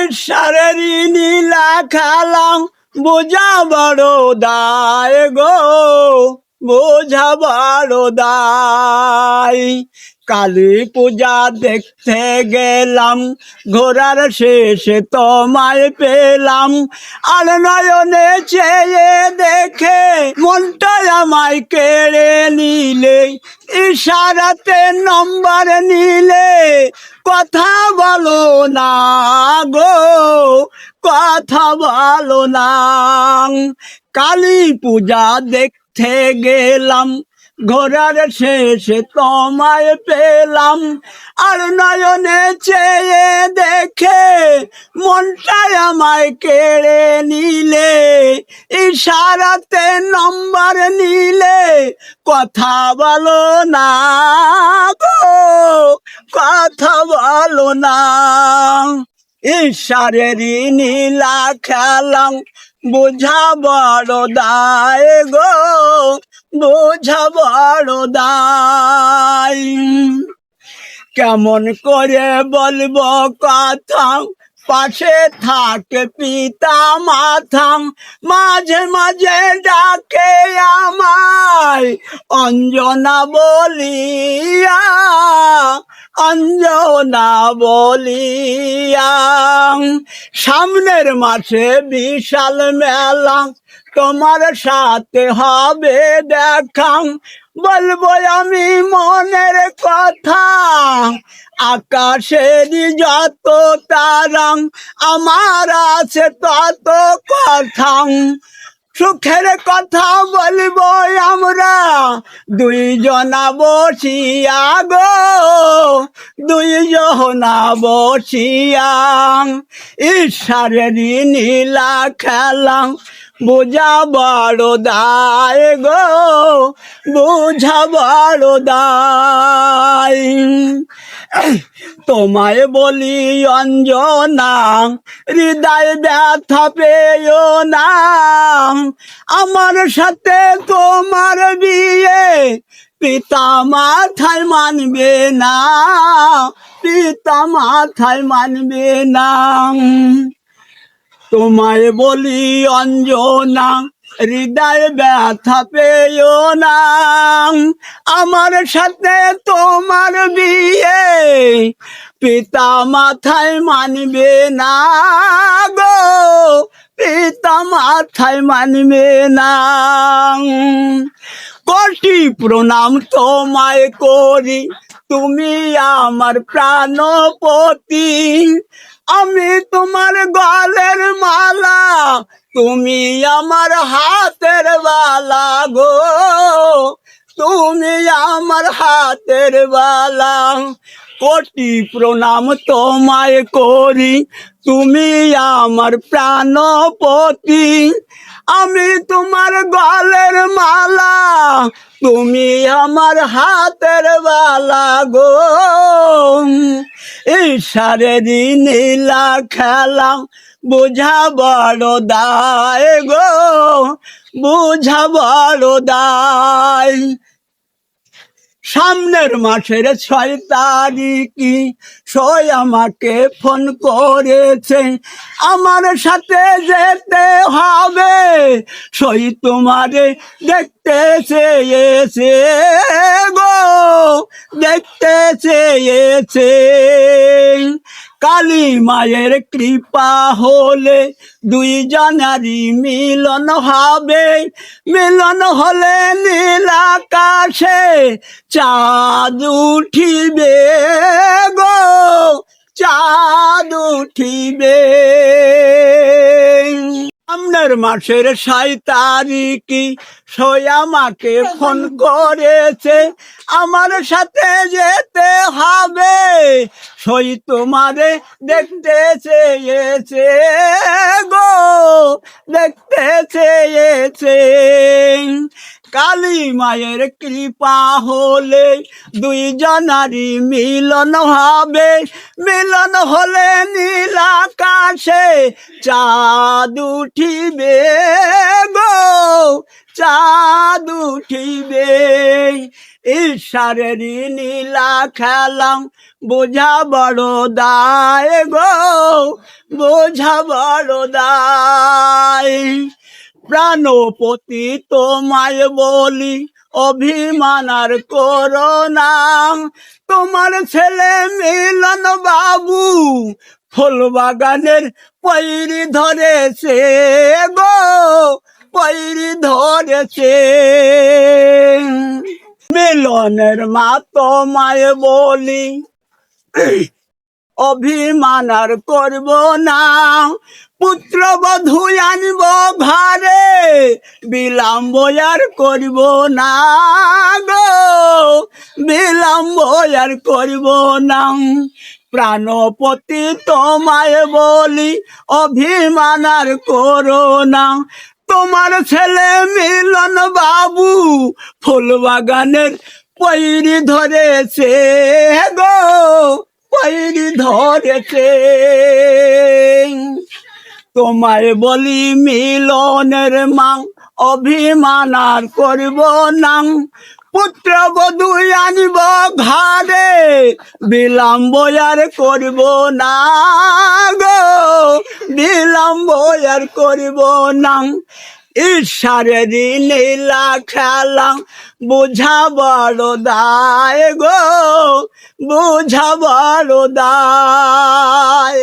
ঈশ্বরের নীলা খেলাম বোঝা বড় দায় গো, বোঝা বড় দায়। কালী পূজা দেখতে গেলাম, ঘোরার শেষে তোমায় পেলাম। আর নয়নে চেয়ে দেখে মনটা আমায় কেড়ে নিলে, ইশারাতে নম্বর নিলে কথা বলো না গো, কথা বলো না। কালী পূজা দেখতে গেলাম, ঘোরার শেষে তোমায় পেলাম। আর নয়নে চেয়ে দেখে মনটাই আমায় কেড়ে নিলে, ইশারাতে নম্বর নিলে কথা বলো না গো, কথা বলো না। ঈশ্বরের নীলা খেলাম বোঝা বড় দায় গো, বোঝা বড় দায়। কেমন করে বলবো কথা, পাশে থাকে পিতা মাতা, মাঝে মাঝে ডাকে আমায় অঞ্জনা বলিয়া, অঞ্জনা বলিয়া। সামনের মাসে বিশাল মেলা, তোমার সাথে হবে দেখা। বলবো আমি মনের কথা, আকাশের যত তারা আমার আছে তত কথা। সুখের কথা বলবো আমরা দুইজনা বসিয়া গো, দুইজনা বসিয়া। ঈশ্বরের নীলা খেলা বোঝা বড় দায় গো, বোঝা বড় দায়। তোমায় বলি অঞ্জনা, হৃদয় ব্যথা পেও না। আমার সাথে তোমার বিয়ে পিতা মাথায় মানবে না, পিতা মাথায় মানবে না। তোমায় বলি অঞ্জনা, হৃদয় ব্যথা পেও না। আমার সাথে তোমার বিয়ে পিতা মাথায় মানবে না গো, পিতা মাথায় মানবে না। কোটি প্রণাম তোমায় করি, তুমি আমার প্রাণপতি। আমি তোমার গলের মালা, তুমি আমার হাতের বালা গো, তুমি আমার হাতের বালা। কোটি প্রণাম তোমায় করি, তুমি আমার প্রাণপতি। আমি তোমার গলের মালা, তুমি আমার হাতের বালা গো। ঈশ্বরের নীলা খেলা বোঝা বড় দায় গো, বোঝা বড় দায়। সামনের মাসের 6 তারিখে সই আমাকে ফোন করেছে, আমার সাথে যেতে হবে। সই তোমারে দেখতে চেয়েছে গো, দেখতে চেয়েছে। কালী মায়ের কৃপা হলে দুইজনারই মিলন হবে। মিলন হলে নীল আকাশে চাঁদ উঠিবে গো, চাঁদ উঠিবে। সামনের মাসের 6 তারিখে সই আমাকে ফোন করেছে, আমার সাথে যেতে হবে। সই তোমারে দেখতে চেয়েছে গো, দেখতে চেয়েছে। কালী মায়ের কৃপা হলে দুইজনারই মিলন হবে। মিলন হলে নীল আকাশে চাঁদ উঠিবে গো, চাঁদ উঠিবে। ঈশ্বরের নীলা খেলা বোঝা বড় দায় গো, বোঝা বড় দায়। প্রাণপতি তোমায় বলি অভিমান আর করো না, তোমার ছেলে মিলন বাবু ফুল বাগানের পৈরি ধরেছে গো, পৈরি ধরেছে। মিলনের মা তোমায় বলি অভিমান আর করব না, পুত্রবধূ আনব ঘরে বিলম্ব আর করব না গো, বিলম্ব আর করব না। প্রাণপতি তোমায় বলি অভিমান আর করো না, তোমার ছেলে মিলন বাবু ফুল বাগানের পৈরি ধরেছে গো, পৈরি ধরেছে। তোমায় বলি মিলনের মা অভিমান আর করব না, পুত্রবধূ আনিব ঘরে বিলম্ব আর করব না গো, বিলম্ব আর করব না। ঈশ্বরের নীলা খেলা বুঝা বড় দায় গো, বুঝা বড় দায়।